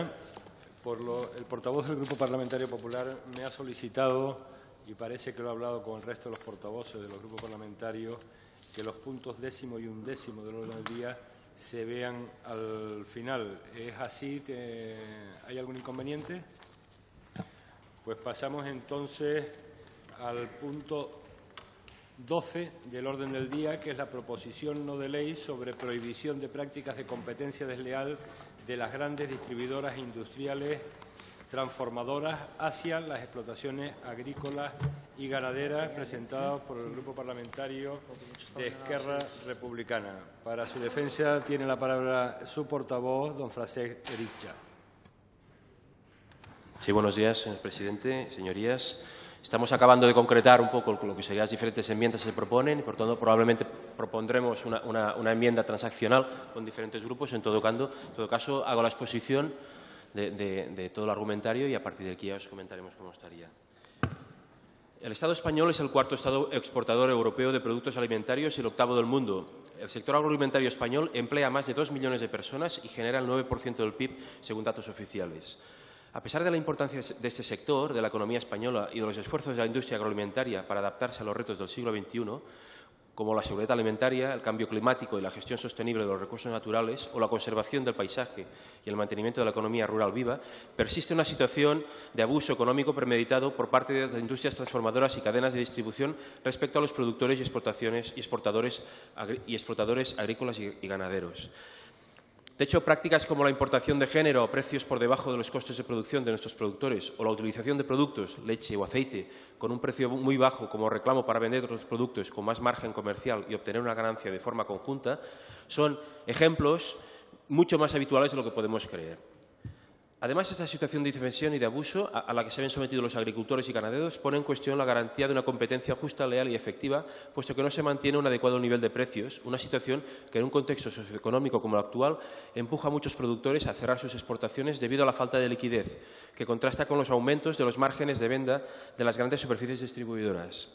El portavoz del Grupo Parlamentario Popular me ha solicitado, y parece que lo ha hablado con el resto de los portavoces de los grupos parlamentarios, que los puntos 10º y 11º del orden del día se vean al final. ¿Es así? ¿Hay algún inconveniente? Pues pasamos entonces al punto 12 del orden del día, que es la proposición no de ley sobre prohibición de prácticas de competencia desleal de las grandes distribuidoras industriales transformadoras hacia las explotaciones agrícolas y ganaderas, presentada por el Grupo Parlamentario de Esquerra Republicana. Para su defensa tiene la palabra su portavoz, don Francesc Ericha. Sí, buenos días, señor presidente, señorías. Estamos acabando de concretar un poco lo que serían las diferentes enmiendas que se proponen y, por tanto, probablemente propondremos una enmienda transaccional con diferentes grupos. En todo caso, hago la exposición de todo el argumentario y a partir de aquí ya os comentaremos cómo estaría. El Estado español es el cuarto Estado exportador europeo de productos alimentarios y el octavo del mundo. El sector agroalimentario español emplea a más de 2 millones de personas y genera el 9% del PIB, según datos oficiales. A pesar de la importancia de este sector, de la economía española y de los esfuerzos de la industria agroalimentaria para adaptarse a los retos del siglo XXI, como la seguridad alimentaria, el cambio climático y la gestión sostenible de los recursos naturales o la conservación del paisaje y el mantenimiento de la economía rural viva, persiste una situación de abuso económico premeditado por parte de las industrias transformadoras y cadenas de distribución respecto a los productores y exportadores agrícolas y ganaderos. De hecho, prácticas como la importación de género a precios por debajo de los costes de producción de nuestros productores o la utilización de productos, leche o aceite, con un precio muy bajo como reclamo para vender otros productos con más margen comercial y obtener una ganancia de forma conjunta, son ejemplos mucho más habituales de lo que podemos creer. Además, esta situación de indefensión y de abuso a la que se ven sometidos los agricultores y ganaderos pone en cuestión la garantía de una competencia justa, leal y efectiva, puesto que no se mantiene un adecuado nivel de precios, una situación que en un contexto socioeconómico como el actual empuja a muchos productores a cerrar sus exportaciones debido a la falta de liquidez, que contrasta con los aumentos de los márgenes de venta de las grandes superficies distribuidoras.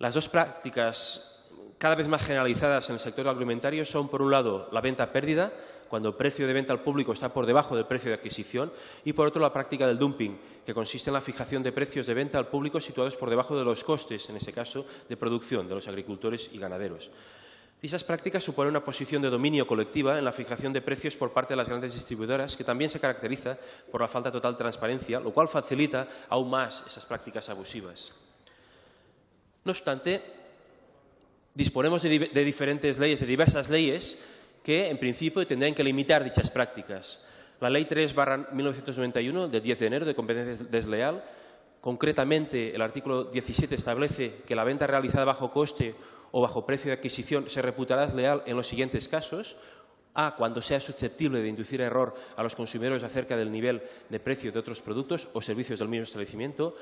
Las dos prácticas cada vez más generalizadas en el sector agroalimentario son, por un lado, la venta a pérdida, cuando el precio de venta al público está por debajo del precio de adquisición, y, por otro, la práctica del dumping, que consiste en la fijación de precios de venta al público situados por debajo de los costes, en ese caso, de producción de los agricultores y ganaderos. Dichas prácticas suponen una posición de dominio colectiva en la fijación de precios por parte de las grandes distribuidoras, que también se caracteriza por la falta de total transparencia, lo cual facilita aún más esas prácticas abusivas. No obstante, disponemos de diferentes leyes, de diversas leyes, que, en principio, tendrían que limitar dichas prácticas. La Ley 3/1991, de 10 de enero, de competencia desleal, concretamente el artículo 17 establece que la venta realizada bajo coste o bajo precio de adquisición se reputará desleal en los siguientes casos: a, cuando sea susceptible de inducir error a los consumidores acerca del nivel de precio de otros productos o servicios del mismo establecimiento;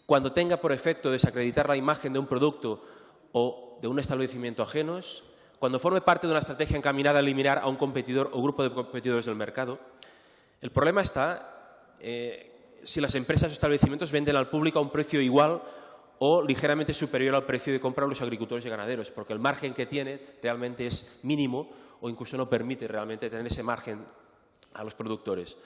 cuando tenga por efecto desacreditar la imagen de un producto o de un establecimiento ajenos; cuando forme parte de una estrategia encaminada a eliminar a un competidor o grupo de competidores del mercado. El problema está si las empresas o establecimientos venden al público a un precio igual o ligeramente superior al precio de compra de los agricultores y ganaderos, porque el margen que tiene realmente es mínimo o incluso no permite realmente tener ese margen a los productores.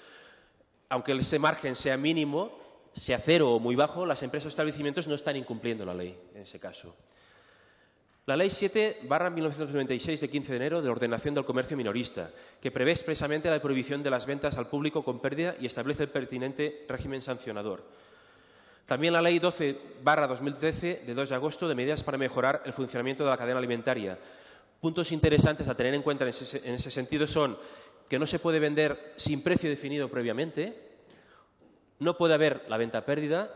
Aunque ese margen sea mínimo, sea cero o muy bajo, las empresas o establecimientos no están incumpliendo la ley en ese caso. La Ley 7/1996, de 15 de enero, de ordenación del comercio minorista, que prevé expresamente la prohibición de las ventas al público con pérdida y establece el pertinente régimen sancionador. También la Ley 12/2013, de 2 de agosto, de medidas para mejorar el funcionamiento de la cadena alimentaria. Puntos interesantes a tener en cuenta en ese sentido son que no se puede vender sin precio definido previamente, no puede haber la venta a pérdida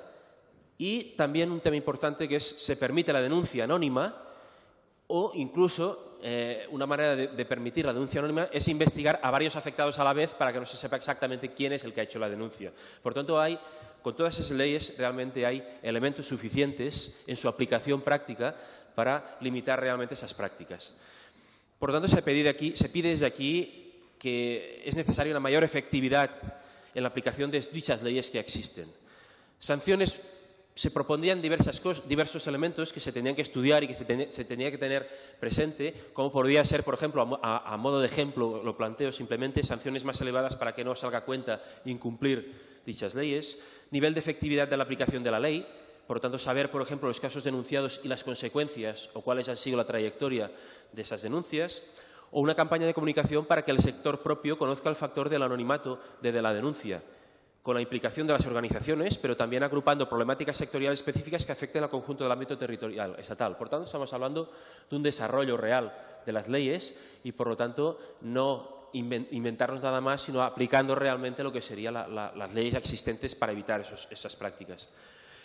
y también un tema importante que se permite la denuncia anónima, o incluso una manera de permitir la denuncia anónima es investigar a varios afectados a la vez para que no se sepa exactamente quién es el que ha hecho la denuncia. Por tanto, con todas esas leyes realmente hay elementos suficientes en su aplicación práctica para limitar realmente esas prácticas. Por tanto, se pide desde aquí que es necesaria una mayor efectividad en la aplicación de dichas leyes que existen. Sanciones se propondrían diversos elementos que se tenían que estudiar y que se tenía que tener presente, como podría ser, por ejemplo, a modo de ejemplo, lo planteo simplemente, sanciones más elevadas para que no salga a cuenta incumplir dichas leyes, nivel de efectividad de la aplicación de la ley, por lo tanto, saber, por ejemplo, los casos denunciados y las consecuencias o cuáles han sido la trayectoria de esas denuncias, o una campaña de comunicación para que el sector propio conozca el factor del anonimato de la denuncia, con la implicación de las organizaciones, pero también agrupando problemáticas sectoriales específicas que afecten al conjunto del ámbito territorial estatal. Por tanto, estamos hablando de un desarrollo real de las leyes y, por lo tanto, no inventarnos nada más, sino aplicando realmente lo que serían las leyes existentes para evitar esas prácticas.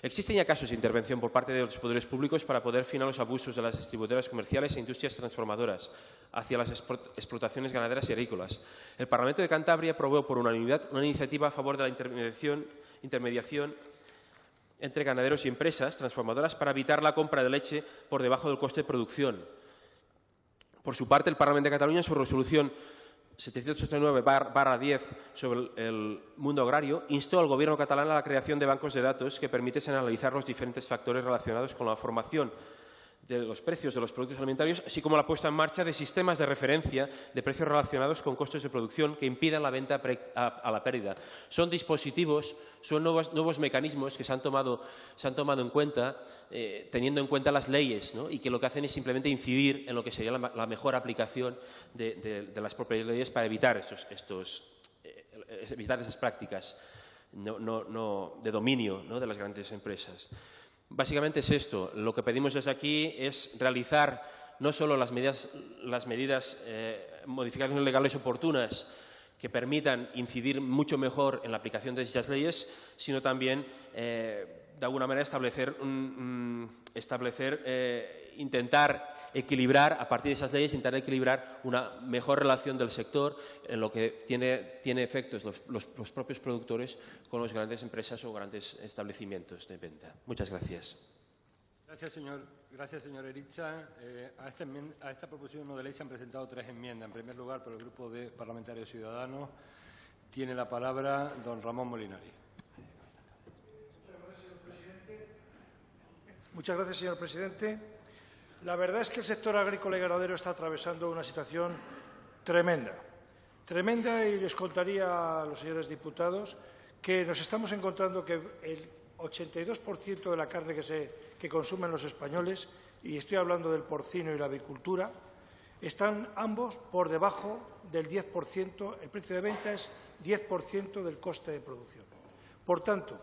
Existen ya casos de intervención por parte de los poderes públicos para poder frenar los abusos de las distribuidoras comerciales e industrias transformadoras hacia las explotaciones ganaderas y agrícolas. El Parlamento de Cantabria aprobó por unanimidad una iniciativa a favor de la intermediación entre ganaderos y empresas transformadoras para evitar la compra de leche por debajo del coste de producción. Por su parte, el Parlamento de Cataluña, en su resolución 789/10 sobre el mundo agrario, instó al Gobierno catalán a la creación de bancos de datos que permitiesen analizar los diferentes factores relacionados con la formación de los precios de los productos alimentarios, así como la puesta en marcha de sistemas de referencia de precios relacionados con costes de producción que impidan la venta a la pérdida. Son dispositivos, son nuevos mecanismos que se han tomado en cuenta, teniendo en cuenta las leyes, ¿no? Y que lo que hacen es simplemente incidir en lo que sería la mejor aplicación de las propias leyes para evitar evitar esas prácticas de dominio, ¿no?, de las grandes empresas. Básicamente es esto. Lo que pedimos desde aquí es realizar no solo las modificaciones legales oportunas que permitan incidir mucho mejor en la aplicación de dichas leyes, sino también, de alguna manera, intentar equilibrar, a partir de esas leyes, intentar equilibrar una mejor relación del sector en lo que tiene efectos los propios productores con las grandes empresas o grandes establecimientos de venta. Muchas gracias. Gracias, señor Eritza. A esta proposición no de ley se han presentado 3 enmiendas. En primer lugar, por el Grupo Parlamentario Ciudadanos, tiene la palabra don Ramón Molinari. Muchas gracias, señor presidente. La verdad es que el sector agrícola y ganadero está atravesando una situación tremenda, y les contaría a los señores diputados que nos estamos encontrando que el 82% de la carne que consumen los españoles, y estoy hablando del porcino y la avicultura, están ambos por debajo del 10%, el precio de venta es 10% del coste de producción. Por tanto,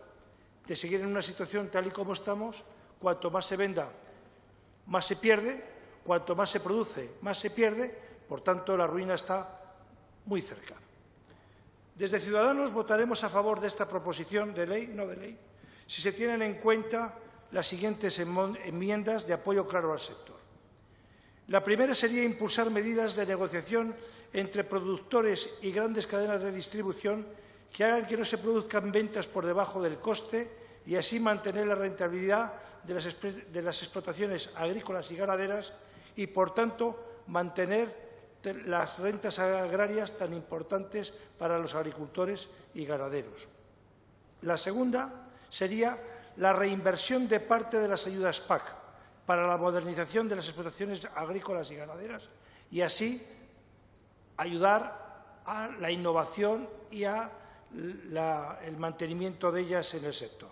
de seguir en una situación tal y como estamos, cuanto más se venda, más se pierde, cuanto más se produce, más se pierde, por tanto, la ruina está muy cerca. Desde Ciudadanos votaremos a favor de esta proposición de ley, si se tienen en cuenta las siguientes enmiendas de apoyo claro al sector. La primera sería impulsar medidas de negociación entre productores y grandes cadenas de distribución que hagan que no se produzcan ventas por debajo del coste y así mantener la rentabilidad de las explotaciones agrícolas y ganaderas y, por tanto, mantener las rentas agrarias tan importantes para los agricultores y ganaderos. La segunda sería la reinversión de parte de las ayudas PAC para la modernización de las explotaciones agrícolas y ganaderas y así ayudar a la innovación y a el mantenimiento de ellas en el sector.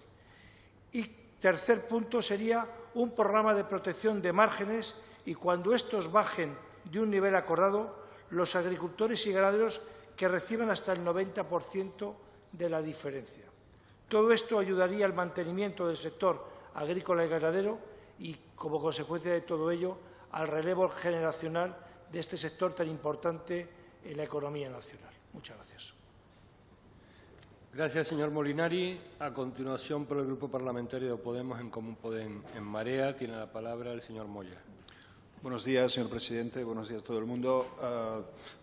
Y tercer punto sería un programa de protección de márgenes y, cuando estos bajen de un nivel acordado, los agricultores y ganaderos que reciban hasta el 90% de la diferencia. Todo esto ayudaría al mantenimiento del sector agrícola y ganadero y, como consecuencia de todo ello, al relevo generacional de este sector tan importante en la economía nacional. Muchas gracias. Gracias, señor Molinari. A continuación, por el Grupo Parlamentario de Podemos en Común Podem en Marea, tiene la palabra el señor Moya. Buenos días, señor presidente. Buenos días a todo el mundo.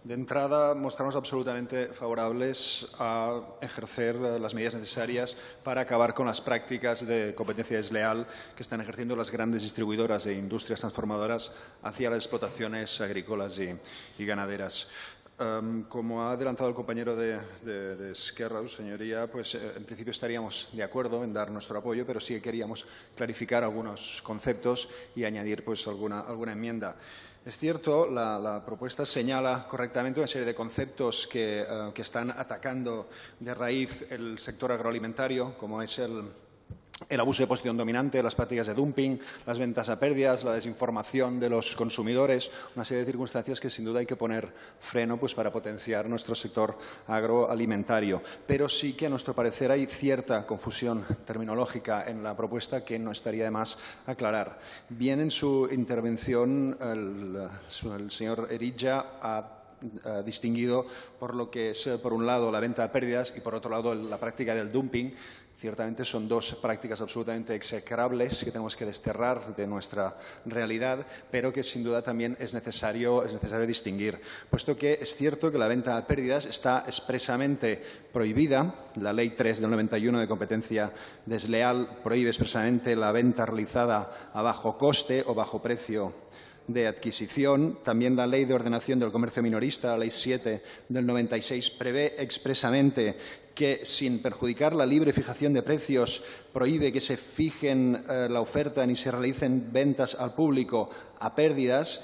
De entrada, mostramos absolutamente favorables a ejercer las medidas necesarias para acabar con las prácticas de competencia desleal que están ejerciendo las grandes distribuidoras e industrias transformadoras hacia las explotaciones agrícolas y ganaderas. Como ha adelantado el compañero de Esquerra, su señoría, pues en principio estaríamos de acuerdo en dar nuestro apoyo, pero sí que queríamos clarificar algunos conceptos y añadir pues alguna enmienda. Es cierto, la propuesta señala correctamente una serie de conceptos que están atacando de raíz el sector agroalimentario, como es el abuso de posición dominante, las prácticas de dumping, las ventas a pérdidas, la desinformación de los consumidores, una serie de circunstancias que sin duda hay que poner freno pues, para potenciar nuestro sector agroalimentario. Pero sí que, a nuestro parecer, hay cierta confusión terminológica en la propuesta que no estaría de más aclarar. Bien, en su intervención, el señor Erija ha distinguido por lo que es, por un lado, la venta a pérdidas y, por otro lado, la práctica del dumping. Ciertamente son dos prácticas absolutamente execrables que tenemos que desterrar de nuestra realidad, pero que sin duda también es necesario distinguir, puesto que es cierto que la venta a pérdidas está expresamente prohibida. La Ley 3 del 91 de competencia desleal prohíbe expresamente la venta realizada a bajo coste o bajo precio de adquisición. También la Ley de Ordenación del Comercio Minorista, la Ley 7 del 96, prevé expresamente que, sin perjudicar la libre fijación de precios, prohíbe que se fijen la oferta ni se realicen ventas al público a pérdidas.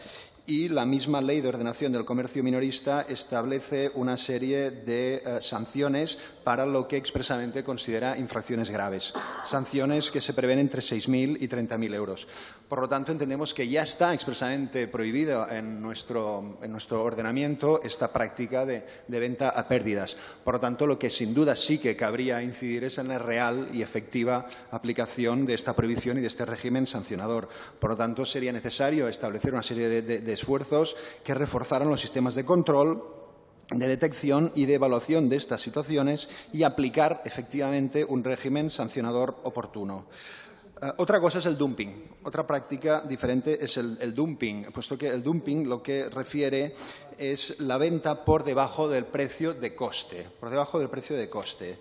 Y la misma Ley de Ordenación del Comercio Minorista establece una serie de sanciones para lo que expresamente considera infracciones graves, sanciones que se prevén entre 6.000 y 30.000 euros. Por lo tanto, entendemos que ya está expresamente prohibida en nuestro ordenamiento esta práctica de venta a pérdidas. Por lo tanto, lo que sin duda sí que cabría incidir es en la real y efectiva aplicación de esta prohibición y de este régimen sancionador. Por lo tanto, sería necesario establecer una serie de esfuerzos que reforzaran los sistemas de control, de detección y de evaluación de estas situaciones y aplicar efectivamente un régimen sancionador oportuno. Otra cosa es el dumping. Otra práctica diferente es el dumping, puesto que el dumping lo que refiere es la venta por debajo del precio de coste. Por debajo del precio de coste.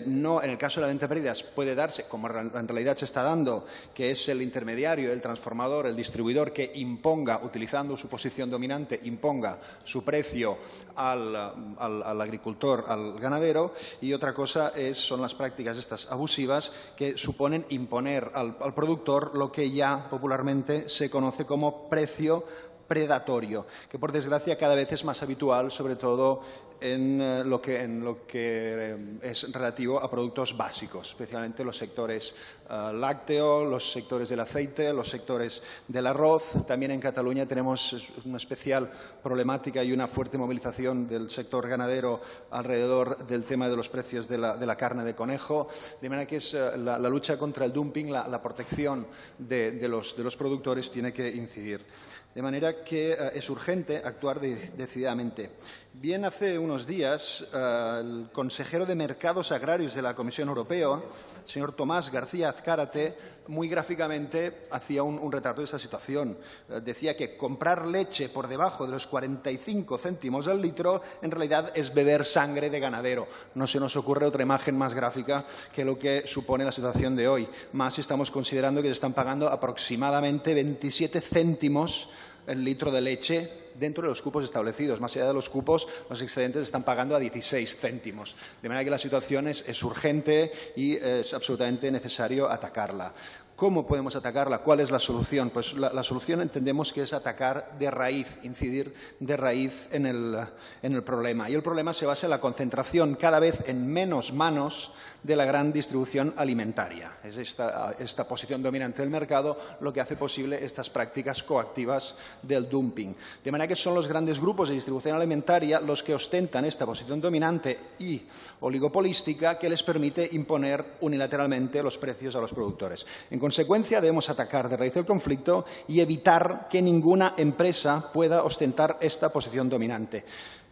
No, en el caso de la venta a pérdidas puede darse, como en realidad se está dando, que es el intermediario, el transformador, el distribuidor que imponga, utilizando su posición dominante, imponga su precio al agricultor, al ganadero. Y otra cosa son las prácticas estas abusivas que suponen imponer al productor lo que ya popularmente se conoce como precio predatorio, que por desgracia cada vez es más habitual, sobre todo en lo que es relativo a productos básicos, especialmente los sectores lácteo, los sectores del aceite, los sectores del arroz. También en Cataluña tenemos una especial problemática y una fuerte movilización del sector ganadero alrededor del tema de los precios de la carne de conejo, de manera que es la lucha contra el dumping, la protección de los productores tiene que incidir. De manera que es urgente actuar decididamente. Bien, hace unos días el consejero de Mercados Agrarios de la Comisión Europea, el señor Tomás García Azcárate, muy gráficamente hacía un retrato de esa situación. Decía que comprar leche por debajo de los 45 céntimos al litro en realidad es beber sangre de ganadero. No se nos ocurre otra imagen más gráfica que lo que supone la situación de hoy. Más si estamos considerando que se están pagando aproximadamente 27 céntimos el litro de leche dentro de los cupos establecidos. Más allá de los cupos, los excedentes están pagando a 16 céntimos. De manera que la situación es urgente y es absolutamente necesario atacarla. ¿Cómo podemos atacarla? ¿Cuál es la solución? Pues la solución entendemos que es atacar de raíz, incidir de raíz en el problema. Y el problema se basa en la concentración cada vez en menos manos de la gran distribución alimentaria. Es esta posición dominante del mercado lo que hace posible estas prácticas coactivas del dumping. De manera que son los grandes grupos de distribución alimentaria los que ostentan esta posición dominante y oligopolística que les permite imponer unilateralmente los precios a los productores. En consecuencia, debemos atacar de raíz el conflicto y evitar que ninguna empresa pueda ostentar esta posición dominante.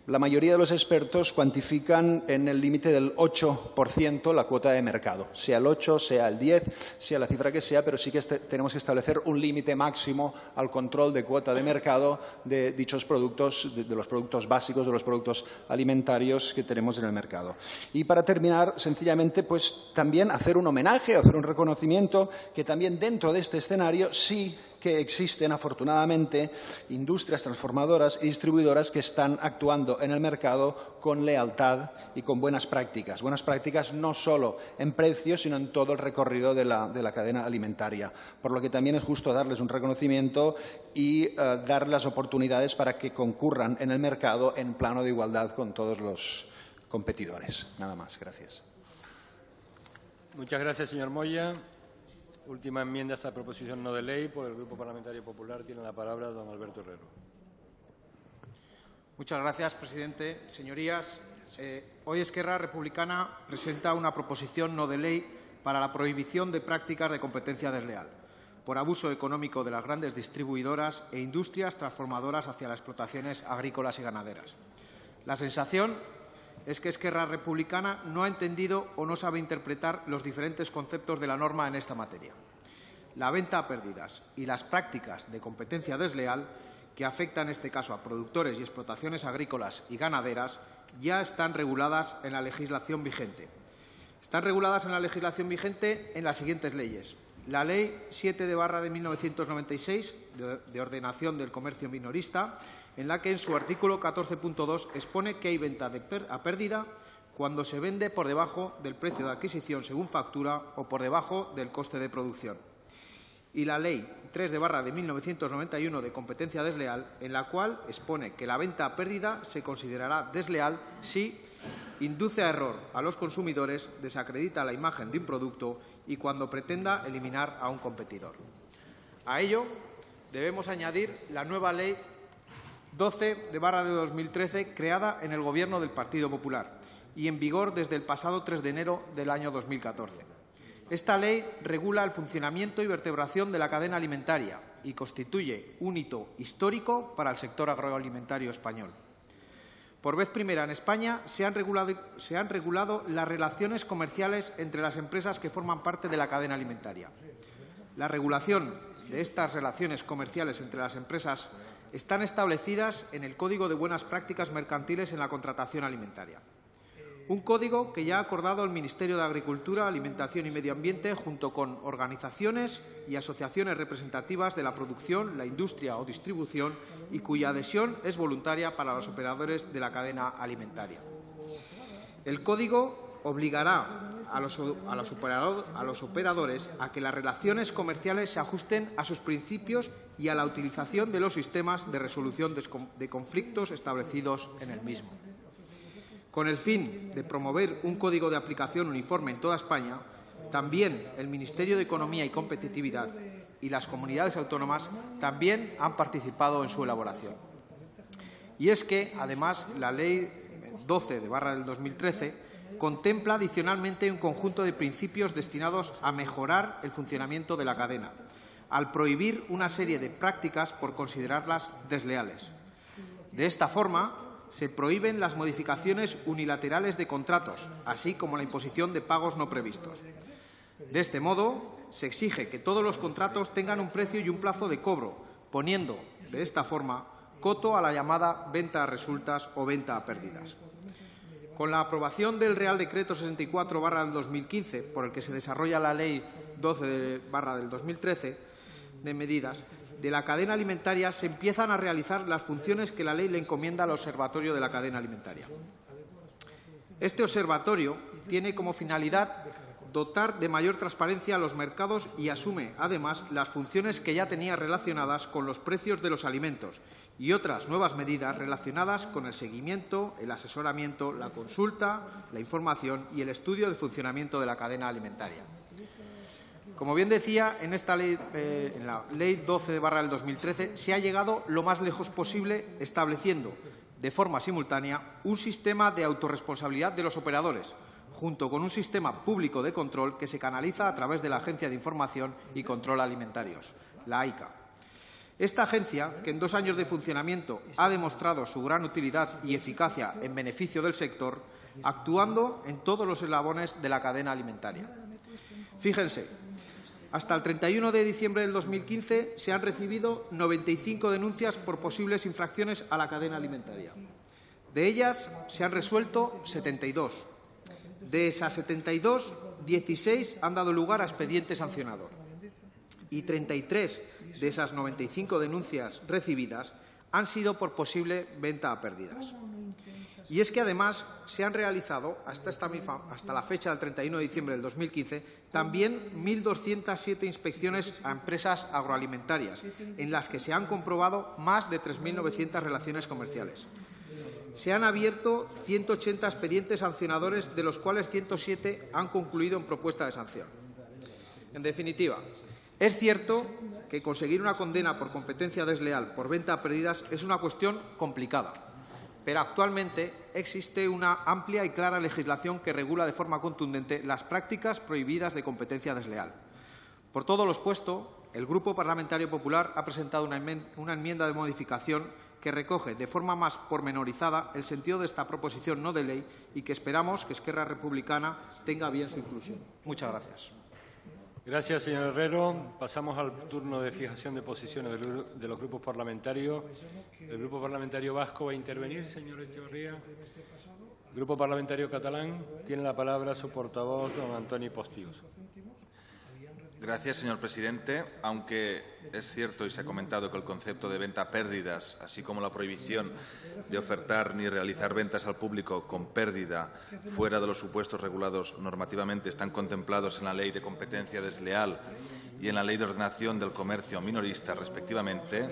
La mayoría de los expertos cuantifican en el límite del 8% la cuota de mercado, sea el 8, sea el 10, sea la cifra que sea, pero sí que tenemos que establecer un límite máximo al control de cuota de mercado de dichos productos, de los productos básicos, de los productos alimentarios que tenemos en el mercado. Y para terminar, sencillamente, pues también hacer un homenaje, hacer un reconocimiento que también dentro de este escenario sí que existen, afortunadamente, industrias transformadoras y distribuidoras que están actuando en el mercado con lealtad y con buenas prácticas. Buenas prácticas no solo en precios, sino en todo el recorrido de la cadena alimentaria. Por lo que también es justo darles un reconocimiento y dar las oportunidades para que concurran en el mercado en plano de igualdad con todos los competidores. Nada más. Gracias. Muchas gracias, señor Moya. Última enmienda a esta proposición no de ley. Por el Grupo Parlamentario Popular tiene la palabra don Alberto Herrero. Muchas gracias, presidente. Señorías, hoy Esquerra Republicana presenta una proposición no de ley para la prohibición de prácticas de competencia desleal por abuso económico de las grandes distribuidoras e industrias transformadoras hacia las explotaciones agrícolas y ganaderas. La sensación es que Esquerra Republicana no ha entendido o no sabe interpretar los diferentes conceptos de la norma en esta materia. La venta a pérdidas y las prácticas de competencia desleal, que afectan en este caso a productores y explotaciones agrícolas y ganaderas, ya están reguladas en la legislación vigente. Están reguladas en la legislación vigente en las siguientes leyes. La Ley 7/1996 de ordenación del comercio minorista, en la que en su artículo 14.2 expone que hay venta a pérdida cuando se vende por debajo del precio de adquisición según factura o por debajo del coste de producción. Y la Ley 3/1991 de competencia desleal, en la cual expone que la venta a pérdida se considerará desleal si induce a error a los consumidores, desacredita la imagen de un producto y cuando pretenda eliminar a un competidor. A ello debemos añadir la nueva Ley 12/2013, creada en el Gobierno del Partido Popular y en vigor desde el pasado 3 de enero del año 2014. Esta ley regula el funcionamiento y vertebración de la cadena alimentaria y constituye un hito histórico para el sector agroalimentario español. Por vez primera en España se han regulado las relaciones comerciales entre las empresas que forman parte de la cadena alimentaria. La regulación de estas relaciones comerciales entre las empresas están establecidas en el Código de Buenas Prácticas Mercantiles en la Contratación Alimentaria. Un código que ya ha acordado el Ministerio de Agricultura, Alimentación y Medio Ambiente junto con organizaciones y asociaciones representativas de la producción, la industria o distribución y cuya adhesión es voluntaria para los operadores de la cadena alimentaria. El código obligará a los operadores a que las relaciones comerciales se ajusten a sus principios y a la utilización de los sistemas de resolución de conflictos establecidos en el mismo. Con el fin de promover un código de aplicación uniforme en toda España, también el Ministerio de Economía y Competitividad y las comunidades autónomas también han participado en su elaboración. Y es que, además, la Ley 12/2013 contempla adicionalmente un conjunto de principios destinados a mejorar el funcionamiento de la cadena, al prohibir una serie de prácticas por considerarlas desleales. De esta forma, se prohíben las modificaciones unilaterales de contratos, así como la imposición de pagos no previstos. De este modo, se exige que todos los contratos tengan un precio y un plazo de cobro, poniendo, de esta forma, coto a la llamada venta a resultas o venta a pérdidas. Con la aprobación del Real Decreto 64/2015, por el que se desarrolla la Ley 12/2013 de medidas de la cadena alimentaria, se empiezan a realizar las funciones que la ley le encomienda al Observatorio de la Cadena Alimentaria. Este observatorio tiene como finalidad dotar de mayor transparencia a los mercados y asume, además, las funciones que ya tenía relacionadas con los precios de los alimentos y otras nuevas medidas relacionadas con el seguimiento, el asesoramiento, la consulta, la información y el estudio del funcionamiento de la cadena alimentaria. Como bien decía, en esta ley, en la Ley 12/2013, se ha llegado lo más lejos posible estableciendo de forma simultánea un sistema de autorresponsabilidad de los operadores, junto con un sistema público de control que se canaliza a través de la Agencia de Información y Control Alimentarios, la AICA. Esta agencia, que en 2 años de funcionamiento ha demostrado su gran utilidad y eficacia en beneficio del sector, actuando en todos los eslabones de la cadena alimentaria. Fíjense, hasta el 31 de diciembre del 2015 se han recibido 95 denuncias por posibles infracciones a la cadena alimentaria. De ellas se han resuelto 72. De esas 72, 16 han dado lugar a expediente sancionador. y 33 de esas 95 denuncias recibidas han sido por posible venta a pérdidas. Y es que, además, se han realizado, hasta la fecha del 31 de diciembre del 2015, también 1.207 inspecciones a empresas agroalimentarias, en las que se han comprobado más de 3.900 relaciones comerciales. Se han abierto 180 expedientes sancionadores, de los cuales 107 han concluido en propuesta de sanción. En definitiva, es cierto que conseguir una condena por competencia desleal por venta a pérdidas es una cuestión complicada, pero actualmente existe una amplia y clara legislación que regula de forma contundente las prácticas prohibidas de competencia desleal. Por todo lo expuesto, el Grupo Parlamentario Popular ha presentado una enmienda de modificación que recoge de forma más pormenorizada el sentido de esta proposición no de ley y que esperamos que Esquerra Republicana tenga bien su inclusión. Muchas gracias. Gracias, señor Herrero. Pasamos al turno de fijación de posiciones de los grupos parlamentarios. El Grupo Parlamentario Vasco va a intervenir, señor Echevarría. El Grupo Parlamentario Catalán tiene la palabra su portavoz, don Antoni Postius. Gracias, señor presidente. Aunque es cierto y se ha comentado que el concepto de venta a pérdidas, así como la prohibición de ofertar ni realizar ventas al público con pérdida fuera de los supuestos regulados normativamente, están contemplados en la Ley de Competencia Desleal y en la Ley de Ordenación del Comercio Minorista, respectivamente,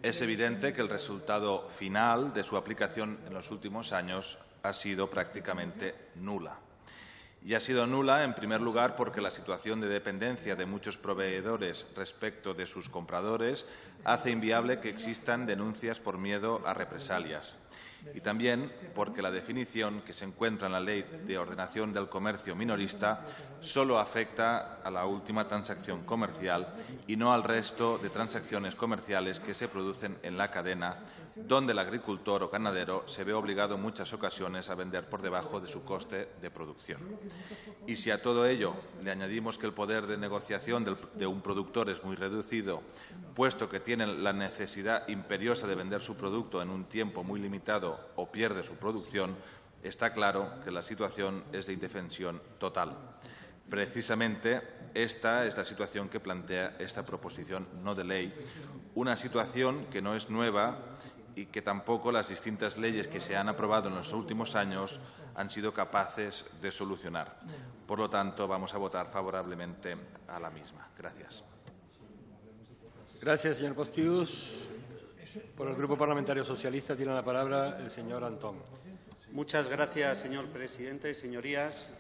es evidente que el resultado final de su aplicación en los últimos años ha sido prácticamente nula. Y ha sido nula, en primer lugar, porque la situación de dependencia de muchos proveedores respecto de sus compradores hace inviable que existan denuncias por miedo a represalias. Y también porque la definición que se encuentra en la Ley de Ordenación del Comercio Minorista solo afecta a la última transacción comercial y no al resto de transacciones comerciales que se producen en la cadena, donde el agricultor o ganadero se ve obligado en muchas ocasiones a vender por debajo de su coste de producción. Y si a todo ello le añadimos que el poder de negociación de un productor es muy reducido, puesto que tiene la necesidad imperiosa de vender su producto en un tiempo muy limitado o pierde su producción, está claro que la situación es de indefensión total. Precisamente esta es la situación que plantea esta proposición no de ley, una situación que no es nueva y que tampoco las distintas leyes que se han aprobado en los últimos años han sido capaces de solucionar. Por lo tanto, vamos a votar favorablemente a la misma. Gracias. Gracias, señor Postius. Por el Grupo Parlamentario Socialista tiene la palabra el señor Antón. Muchas gracias, señor presidente. Señorías,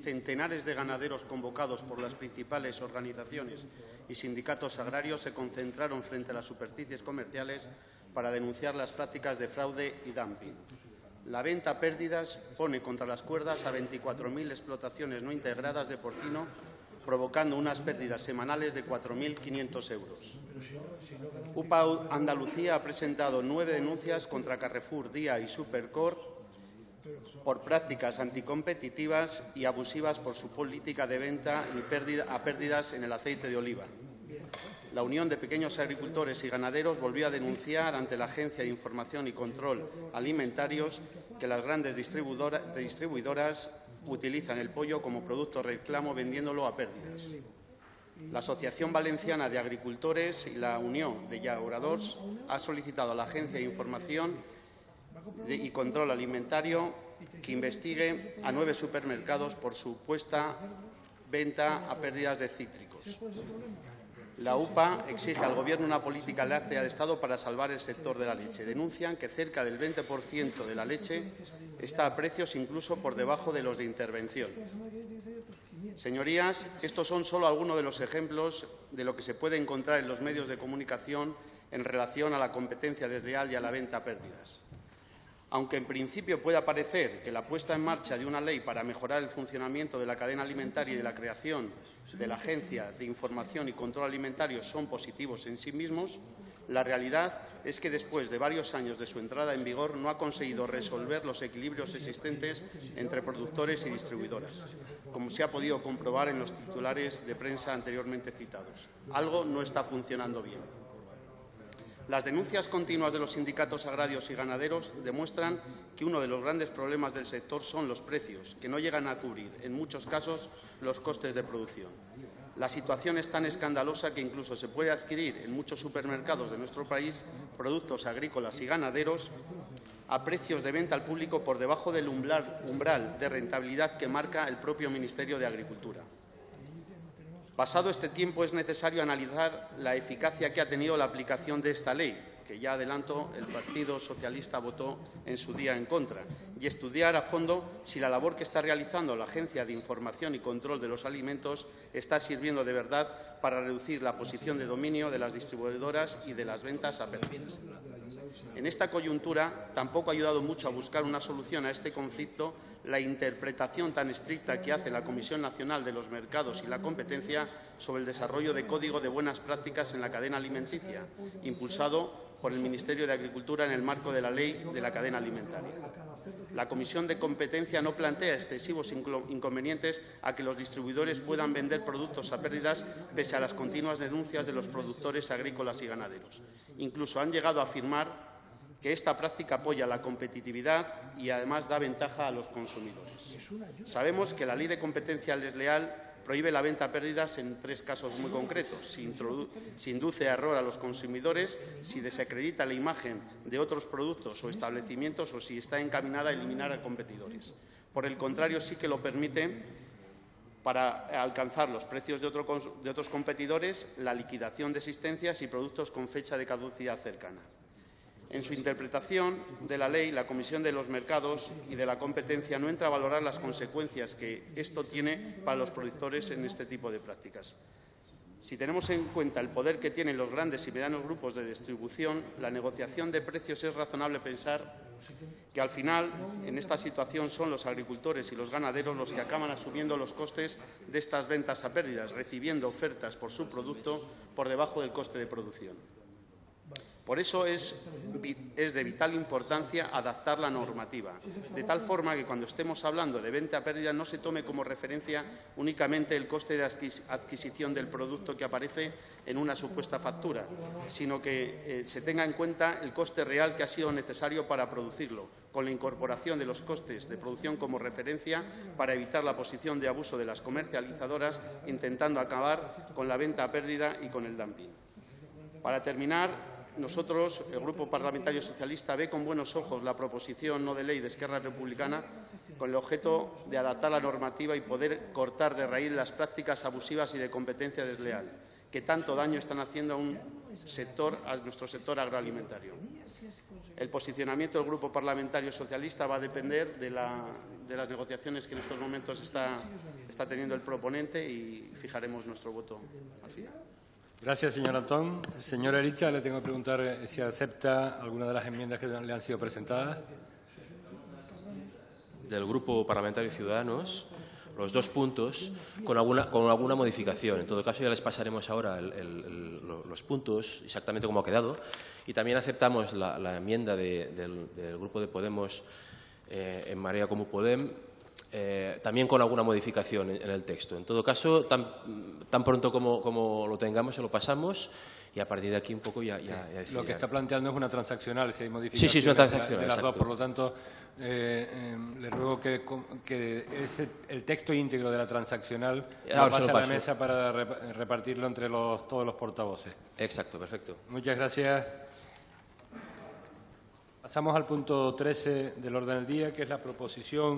centenares de ganaderos convocados por las principales organizaciones y sindicatos agrarios se concentraron frente a las superficies comerciales para denunciar las prácticas de fraude y dumping. La venta a pérdidas pone contra las cuerdas a 24.000 explotaciones no integradas de porcino, provocando unas pérdidas semanales de 4.500 euros. UPA Andalucía ha presentado 9 denuncias contra Carrefour, Día y Supercorp por prácticas anticompetitivas y abusivas por su política de venta a pérdidas en el aceite de oliva. La Unión de Pequeños Agricultores y Ganaderos volvió a denunciar ante la Agencia de Información y Control Alimentarios que las grandes distribuidoras utilizan el pollo como producto reclamo vendiéndolo a pérdidas. La Asociación Valenciana de Agricultores y la Unión de Llauradors ha solicitado a la Agencia de Información y Control Alimentario que investigue a 9 supermercados por supuesta venta a pérdidas de cítricos. La UPA exige al Gobierno una política láctea de Estado para salvar el sector de la leche. Denuncian que cerca del 20% de la leche está a precios incluso por debajo de los de intervención. Señorías, estos son solo algunos de los ejemplos de lo que se puede encontrar en los medios de comunicación en relación a la competencia desleal y a la venta a pérdidas. Aunque en principio pueda parecer que la puesta en marcha de una ley para mejorar el funcionamiento de la cadena alimentaria y de la creación de la Agencia de Información y Control Alimentario son positivos en sí mismos, la realidad es que después de varios años de su entrada en vigor no ha conseguido resolver los equilibrios existentes entre productores y distribuidoras, como se ha podido comprobar en los titulares de prensa anteriormente citados. Algo no está funcionando bien. Las denuncias continuas de los sindicatos agrarios y ganaderos demuestran que uno de los grandes problemas del sector son los precios, que no llegan a cubrir, en muchos casos, los costes de producción. La situación es tan escandalosa que incluso se puede adquirir en muchos supermercados de nuestro país productos agrícolas y ganaderos a precios de venta al público por debajo del umbral de rentabilidad que marca el propio Ministerio de Agricultura. Pasado este tiempo, es necesario analizar la eficacia que ha tenido la aplicación de esta ley, que ya adelanto, el Partido Socialista votó en su día en contra, y estudiar a fondo si la labor que está realizando la Agencia de Información y Control de los Alimentos está sirviendo de verdad para reducir la posición de dominio de las distribuidoras y de las ventas a pérdidas. En esta coyuntura tampoco ha ayudado mucho a buscar una solución a este conflicto la interpretación tan estricta que hace la Comisión Nacional de los Mercados y la Competencia sobre el desarrollo de Código de Buenas Prácticas en la cadena alimenticia, impulsado por el Ministerio de Agricultura en el marco de la Ley de la Cadena Alimentaria. La Comisión de Competencia no plantea excesivos inconvenientes a que los distribuidores puedan vender productos a pérdidas pese a las continuas denuncias de los productores agrícolas y ganaderos. Incluso han llegado a afirmar que esta práctica apoya la competitividad y además da ventaja a los consumidores. Sabemos que la Ley de Competencia Desleal prohíbe la venta a pérdidas en 3 casos muy concretos: si induce a error a los consumidores, si desacredita la imagen de otros productos o establecimientos o si está encaminada a eliminar a competidores. Por el contrario, sí que lo permite para alcanzar los precios de otros competidores, la liquidación de existencias y productos con fecha de caducidad cercana. En su interpretación de la ley, la Comisión de los Mercados y de la Competencia no entra a valorar las consecuencias que esto tiene para los productores en este tipo de prácticas. Si tenemos en cuenta el poder que tienen los grandes y medianos grupos de distribución, la negociación de precios, es razonable pensar que al final, en esta situación, son los agricultores y los ganaderos los que acaban asumiendo los costes de estas ventas a pérdidas, recibiendo ofertas por su producto por debajo del coste de producción. Por eso es de vital importancia adaptar la normativa, de tal forma que cuando estemos hablando de venta a pérdida no se tome como referencia únicamente el coste de adquisición del producto que aparece en una supuesta factura, sino que se tenga en cuenta el coste real que ha sido necesario para producirlo, con la incorporación de los costes de producción como referencia para evitar la posición de abuso de las comercializadoras, intentando acabar con la venta a pérdida y con el dumping. Para terminar, nosotros, el Grupo Parlamentario Socialista, ve con buenos ojos la proposición no de ley de Esquerra Republicana con el objeto de adaptar la normativa y poder cortar de raíz las prácticas abusivas y de competencia desleal que tanto daño están haciendo a nuestro sector agroalimentario. El posicionamiento del Grupo Parlamentario Socialista va a depender de las negociaciones que en estos momentos está teniendo el proponente y fijaremos nuestro voto al final. Gracias, señor Antón. Señora Ericha, le tengo que preguntar si acepta alguna de las enmiendas que le han sido presentadas. Del Grupo Parlamentario Ciudadanos, los 2 puntos con alguna modificación. En todo caso, ya les pasaremos ahora los puntos exactamente como ha quedado. Y también aceptamos la enmienda del Grupo de Podemos en Marea Comú Podem, también con alguna modificación en el texto. En todo caso, tan pronto como lo tengamos, se lo pasamos y a partir de aquí un poco ya decidirán. Lo que está planteando es una transaccional, si hay modificaciones sí, es una transaccional, de las exacto. dos. Por lo tanto, le ruego que el texto íntegro de la transaccional lo pase a la mesa para repartirlo entre todos los portavoces. Exacto, perfecto. Muchas gracias. Pasamos al punto 13 del orden del día, que es la proposición